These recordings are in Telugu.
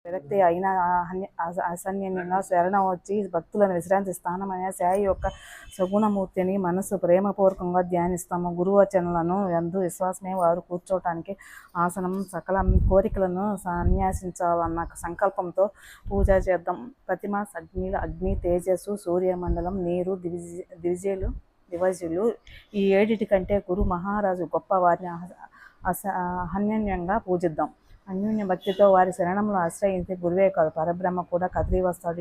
విరక్తి అయినా అసన్యంగా శరణం వచ్చి భక్తులను విశ్రాంతి స్థానమైన సాయి యొక్క సగుణమూర్తిని మనస్సు ప్రేమపూర్వకంగా ధ్యానిస్తాము. గురువచనలను ఎందు విశ్వాసమే వారు కూర్చోటానికి ఆసనం. సకల కోరికలను సన్యాసించాలన్న సంకల్పంతో పూజ చేద్దాం. ప్రతిమ, అగ్ని, తేజస్సు, సూర్యమండలం, నీరు, దివజులు ఈ ఏడిటి కంటే గురు మహారాజు గొప్ప. వారిని అన్యోన్యంగా పూజిద్దాం. అన్యోన్య భక్తితో వారి శరణంలో ఆశ్రయించి గురువే కాదు పరబ్రహ్మ కూడా కదిలి వస్తాడు.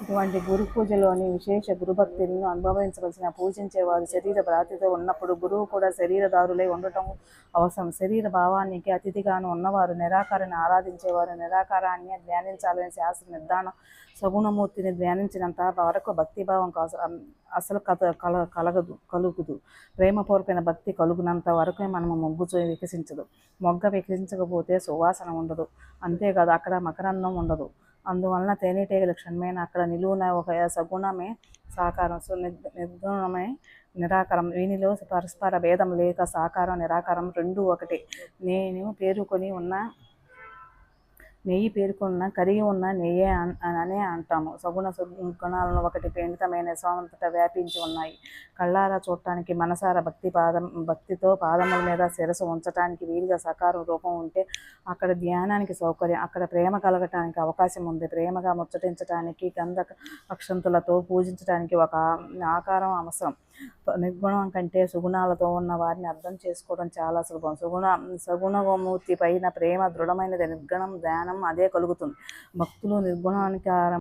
ఇటువంటి గురు పూజలోని విశేష గురుభక్తులను అనుభవించవలసిన పూజించేవారు శరీర భ్రాంతితో ఉన్నప్పుడు గురువు కూడా శరీరదారులై ఉండటం అవసరం. శరీర భావానికి అతిథిగాను ఉన్నవారు నిరాకారాన్ని ఆరాధించేవారు నిరాకారాన్ని ధ్యానించాలని శాస్త్ర నిర్ధారణ. సగుణమూర్తిని ధ్యానించినంత వరకు భక్తిభావం అసలు కలుగుదు. ప్రేమపూర్వకమైన భక్తి కలుగునంత వరకు మనము మొగ్గు వికసించదు. మొగ్గ వికసించకపోతే సువాసన ఉండదు. అంతేకాదు అక్కడ మకరందం ఉండదు. అందువలన తేనెటీగల క్షణమైన అక్కడ నిలువున ఒక సగుణమే సాకారం, నిర్గుణమే నిరాకారం. వీనిలో పరస్పర భేదం లేక సాకారం నిరాకారం రెండూ ఒకటి. నెయ్యి పేరుకున్న కరిగి ఉన్న నెయ్యే అనే అంటాము. సగుణ గుణాలను ఒకటి పేణితమైన స్వామంతటా వ్యాపించి ఉన్నాయి. కళ్ళారా చూడటానికి మనసారా భక్తితో పాదముల మీద శిరస్సు ఉంచటానికి వీలుగా సకారం రూపం ఉంటే అక్కడ ధ్యానానికి సౌకర్యం. అక్కడ ప్రేమ కలగటానికి అవకాశం ఉంది. ప్రేమగా ముచ్చటించటానికి గంధ అక్షంతులతో పూజించడానికి ఒక ఆకారం అవసరం. నిర్గుణం కంటే సుగుణాలతో ఉన్న వారిని అర్థం చేసుకోవడం చాలా సులభం. సగుణమూర్తి పైన ప్రేమ దృఢమైనది. నిర్గుణం ధ్యానం అదే కలుగుతుంది. భక్తులు నిర్గుణానికి